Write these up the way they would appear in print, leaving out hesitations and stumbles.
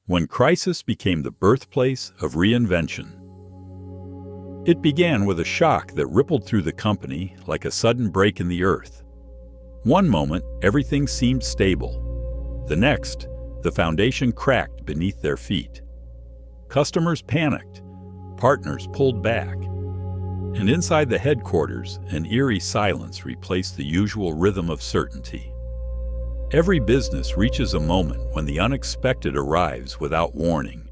when crisis became the birthplace of reinvention. It began with a shock that rippled through the company like a sudden break in the earth. One moment, everything seemed stable. The next, the foundation cracked beneath their feet. Customers panicked, partners pulled back, and inside the headquarters, an eerie silence replaced the usual rhythm of certainty. Every business reaches a moment when the unexpected arrives without warning.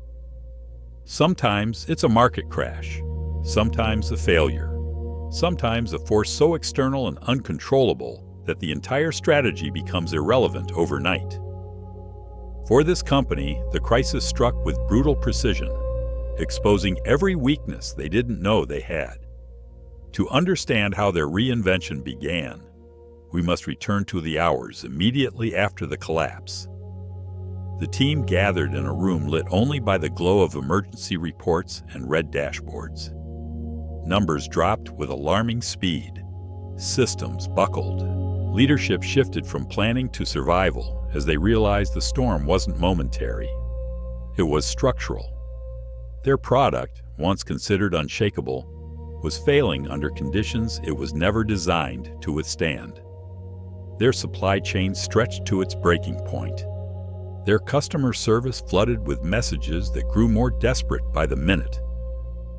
Sometimes it's a market crash, sometimes a failure, sometimes a force so external and uncontrollable that the entire strategy becomes irrelevant overnight. For this company, the crisis struck with brutal precision, exposing every weakness they didn't know they had. To understand how their reinvention began, we must return to the hours immediately after the collapse. The team gathered in a room lit only by the glow of emergency reports and red dashboards. Numbers dropped with alarming speed. Systems buckled. Leadership shifted from planning to survival as they realized the storm wasn't momentary. It was structural. Their product, once considered unshakable, was failing under conditions it was never designed to withstand. Their supply chain stretched to its breaking point. Their customer service flooded with messages that grew more desperate by the minute.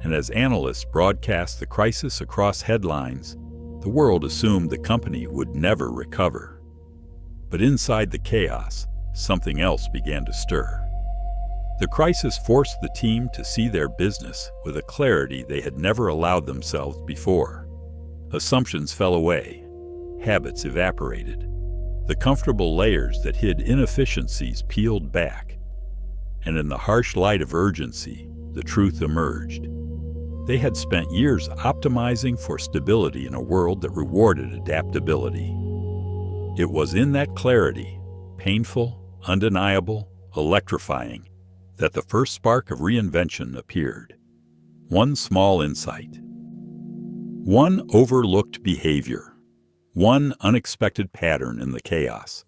And as analysts broadcast the crisis across headlines, the world assumed the company would never recover. But inside the chaos, something else began to stir. The crisis forced the team to see their business with a clarity they had never allowed themselves before. Assumptions fell away. Habits evaporated. The comfortable layers that hid inefficiencies peeled back. And in the harsh light of urgency, the truth emerged. They had spent years optimizing for stability in a world that rewarded adaptability. It was in that clarity, painful, undeniable, electrifying, that the first spark of reinvention appeared. One small insight. One overlooked behavior. One unexpected pattern in the chaos.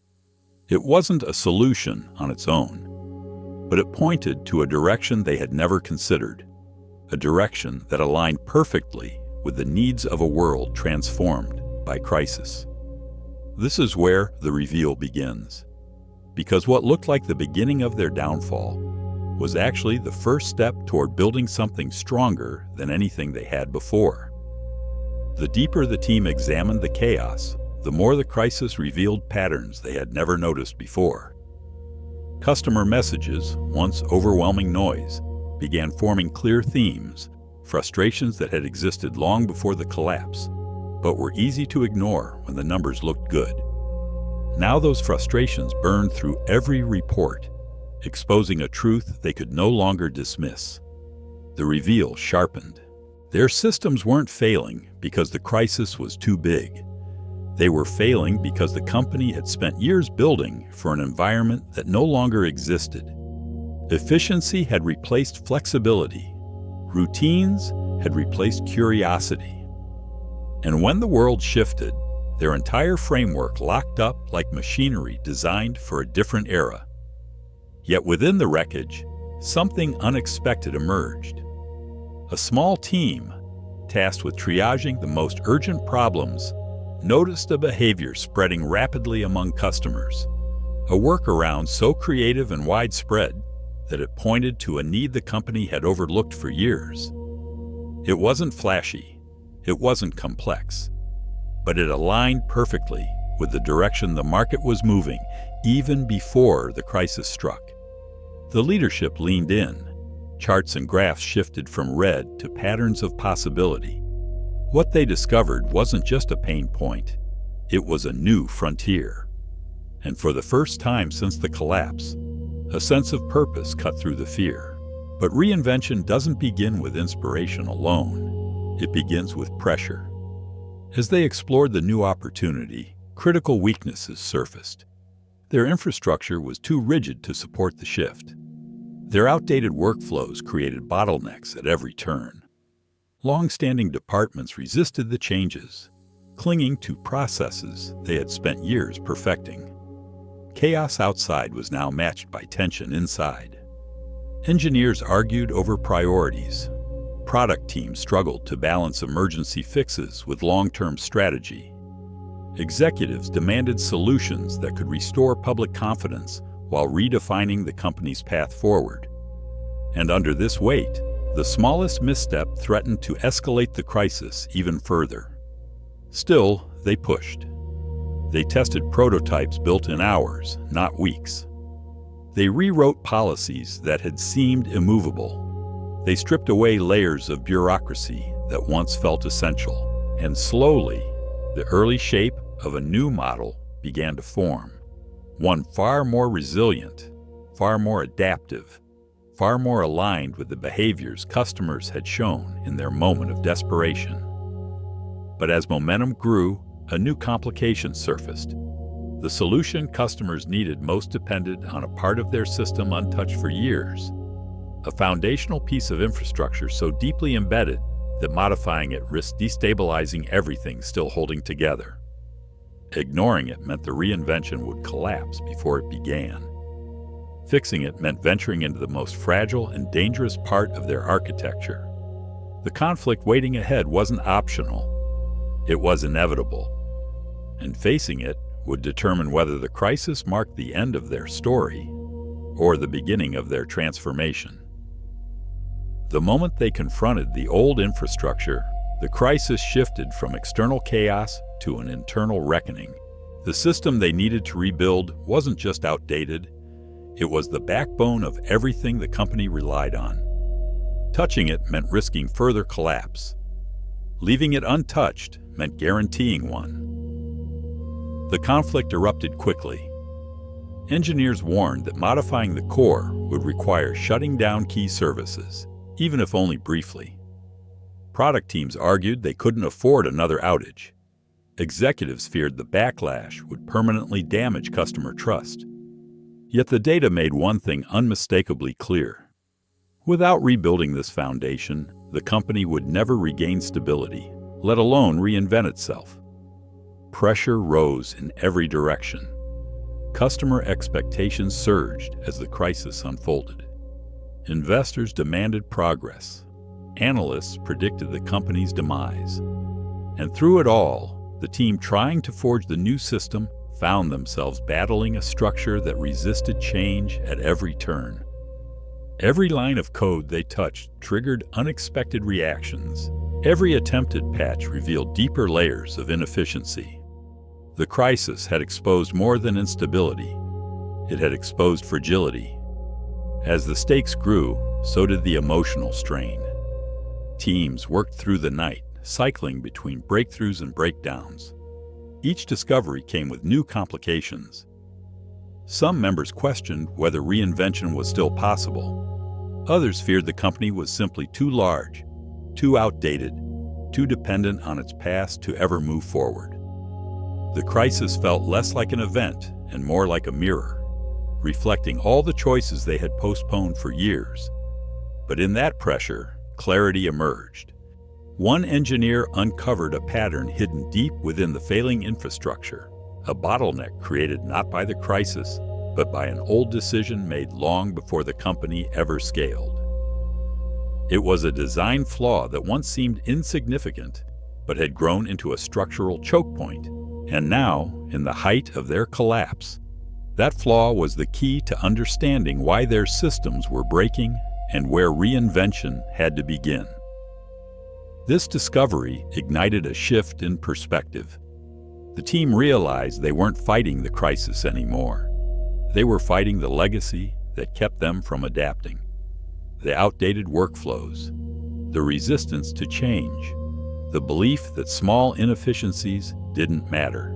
It wasn't a solution on its own, but it pointed to a direction they had never considered, a direction that aligned perfectly with the needs of a world transformed by crisis. This is where the reveal begins, because what looked like the beginning of their downfall was actually the first step toward building something stronger than anything they had before. The deeper the team examined the chaos, the more the crisis revealed patterns they had never noticed before. Customer messages, once overwhelming noise, began forming clear themes, frustrations that had existed long before the collapse, but were easy to ignore when the numbers looked good. Now those frustrations burned through every report, exposing a truth they could no longer dismiss. The reveal sharpened. Their systems weren't failing because the crisis was too big. They were failing because the company had spent years building for an environment that no longer existed. Efficiency had replaced flexibility. Routines had replaced curiosity. And when the world shifted, their entire framework locked up like machinery designed for a different era. Yet within the wreckage, something unexpected emerged. A small team, tasked with triaging the most urgent problems, noticed a behavior spreading rapidly among customers, a workaround so creative and widespread that it pointed to a need the company had overlooked for years. It wasn't flashy, it wasn't complex, but it aligned perfectly with the direction the market was moving even before the crisis struck. The leadership leaned in. Charts and graphs shifted from red to patterns of possibility. What they discovered wasn't just a pain point, it was a new frontier. And for the first time since the collapse, a sense of purpose cut through the fear. But reinvention doesn't begin with inspiration alone. It begins with pressure. As they explored the new opportunity, critical weaknesses surfaced. Their infrastructure was too rigid to support the shift. Their outdated workflows created bottlenecks at every turn. Long-standing departments resisted the changes, clinging to processes they had spent years perfecting. Chaos outside was now matched by tension inside. Engineers argued over priorities. Product teams struggled to balance emergency fixes with long-term strategy. Executives demanded solutions that could restore public confidence while redefining the company's path forward. And under this weight, the smallest misstep threatened to escalate the crisis even further. Still, they pushed. They tested prototypes built in hours, not weeks. They rewrote policies that had seemed immovable. They stripped away layers of bureaucracy that once felt essential. And slowly, the early shape of a new model began to form. One far more resilient, far more adaptive, far more aligned with the behaviors customers had shown in their moment of desperation. But as momentum grew, a new complication surfaced. The solution customers needed most depended on a part of their system untouched for years, a foundational piece of infrastructure so deeply embedded that modifying it risked destabilizing everything still holding together. Ignoring it meant the reinvention would collapse before it began. Fixing it meant venturing into the most fragile and dangerous part of their architecture. The conflict waiting ahead wasn't optional. It was inevitable. And facing it would determine whether the crisis marked the end of their story or the beginning of their transformation. The moment they confronted the old infrastructure, the crisis shifted from external chaos to an internal reckoning. The system they needed to rebuild wasn't just outdated, it was the backbone of everything the company relied on. Touching it meant risking further collapse. Leaving it untouched meant guaranteeing one. The conflict erupted quickly. Engineers warned that modifying the core would require shutting down key services, even if only briefly. Product teams argued they couldn't afford another outage. Executives feared the backlash would permanently damage customer trust. Yet the data made one thing unmistakably clear. Without rebuilding this foundation, the company would never regain stability, let alone reinvent itself. Pressure rose in every direction. Customer expectations surged as the crisis unfolded. Investors demanded progress. Analysts predicted the company's demise. And through it all, the team trying to forge the new system found themselves battling a structure that resisted change at every turn. Every line of code they touched triggered unexpected reactions. Every attempted patch revealed deeper layers of inefficiency. The crisis had exposed more than instability. It had exposed fragility. As the stakes grew, so did the emotional strain. Teams worked through the night, cycling between breakthroughs and breakdowns. Each discovery came with new complications. Some members questioned whether reinvention was still possible. Others feared the company was simply too large, too outdated, too dependent on its past to ever move forward. The crisis felt less like an event and more like a mirror, reflecting all the choices they had postponed for years. But in that pressure, clarity emerged. One engineer uncovered a pattern hidden deep within the failing infrastructure, a bottleneck created not by the crisis, but by an old decision made long before the company ever scaled. It was a design flaw that once seemed insignificant, but had grown into a structural choke point. And now, in the height of their collapse, that flaw was the key to understanding why their systems were breaking and where reinvention had to begin. This discovery ignited a shift in perspective. The team realized they weren't fighting the crisis anymore. They were fighting the legacy that kept them from adapting. The outdated workflows, the resistance to change, the belief that small inefficiencies didn't matter.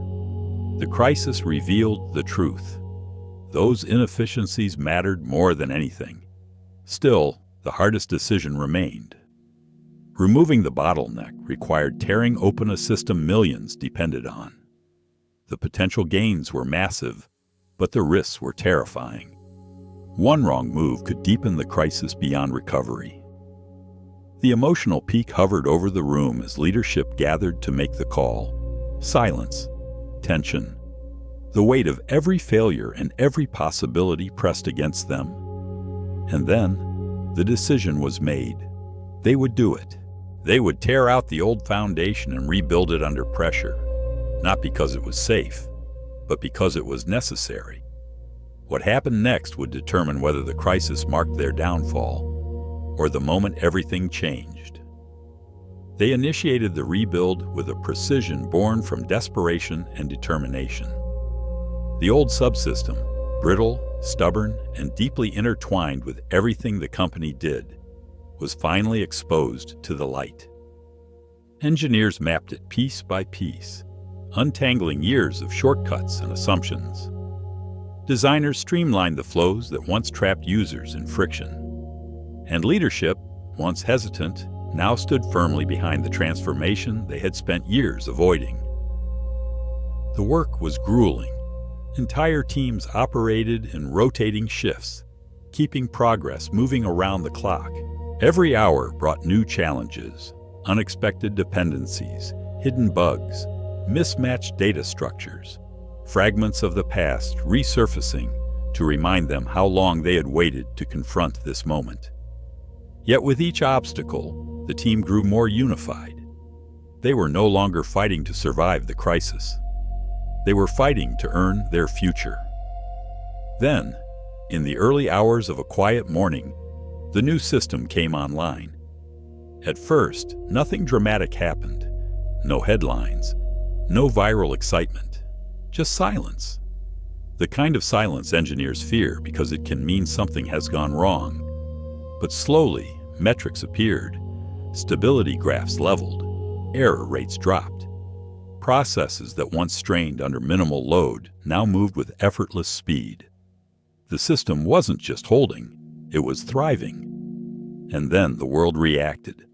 The crisis revealed the truth. Those inefficiencies mattered more than anything. Still, the hardest decision remained. Removing the bottleneck required tearing open a system millions depended on. The potential gains were massive, but the risks were terrifying. One wrong move could deepen the crisis beyond recovery. The emotional peak hovered over the room as leadership gathered to make the call. Silence, tension, the weight of every failure and every possibility pressed against them. And then, The decision was made. They would do it. They would tear out the old foundation and rebuild it under pressure, not because it was safe, but because it was necessary. What happened next would determine whether the crisis marked their downfall or the moment everything changed. They initiated the rebuild with a precision born from desperation and determination. The old subsystem, brittle, stubborn, and deeply intertwined with everything the company did, was finally exposed to the light. Engineers mapped it piece by piece, untangling years of shortcuts and assumptions. Designers streamlined the flows that once trapped users in friction. And leadership, once hesitant, now stood firmly behind the transformation they had spent years avoiding. The work was grueling. Entire teams operated in rotating shifts, keeping progress moving around the clock. Every hour brought new challenges, unexpected dependencies, hidden bugs, mismatched data structures, fragments of the past resurfacing to remind them how long they had waited to confront this moment. Yet with each obstacle, the team grew more unified. They were no longer fighting to survive the crisis. They were fighting to earn their future. Then, in the early hours of a quiet morning, the new system came online. At first, nothing dramatic happened. No headlines, no viral excitement, just silence. The kind of silence engineers fear because it can mean something has gone wrong. But slowly, metrics appeared. Stability graphs leveled. Error rates dropped. Processes that once strained under minimal load now moved with effortless speed. The system wasn't just holding, it was thriving. And then the world reacted.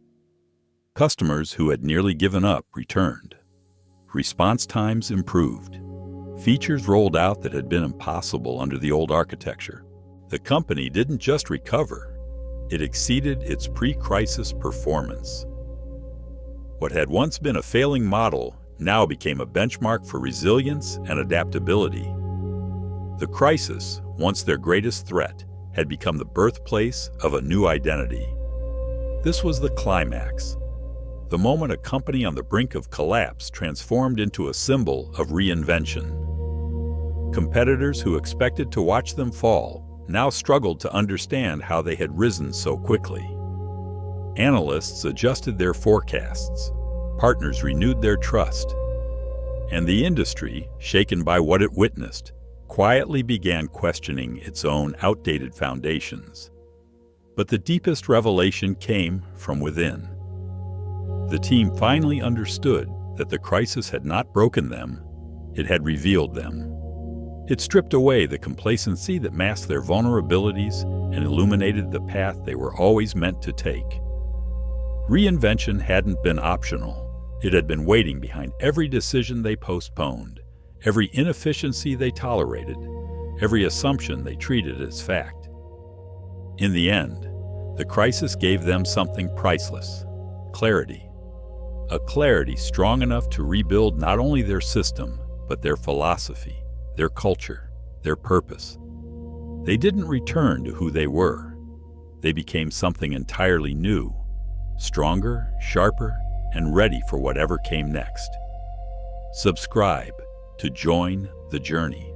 Customers who had nearly given up returned. Response times improved. Features rolled out that had been impossible under the old architecture. The company didn't just recover, it exceeded its pre-crisis performance. What had once been a failing model now became a benchmark for resilience and adaptability. The crisis, once their greatest threat, had become the birthplace of a new identity. This was the climax, the moment a company on the brink of collapse transformed into a symbol of reinvention. Competitors who expected to watch them fall now struggled to understand how they had risen so quickly. Analysts adjusted their forecasts. Partners renewed their trust. And the industry, shaken by what it witnessed, quietly began questioning its own outdated foundations. But the deepest revelation came from within. The team finally understood that the crisis had not broken them, it had revealed them. It stripped away the complacency that masked their vulnerabilities and illuminated the path they were always meant to take. Reinvention hadn't been optional. It had been waiting behind every decision they postponed, every inefficiency they tolerated, every assumption they treated as fact. In the end, the crisis gave them something priceless: clarity. A clarity strong enough to rebuild not only their system, but their philosophy, their culture, their purpose. They didn't return to who they were. They became something entirely new, stronger, sharper, and ready for whatever came next. Subscribe to join the journey.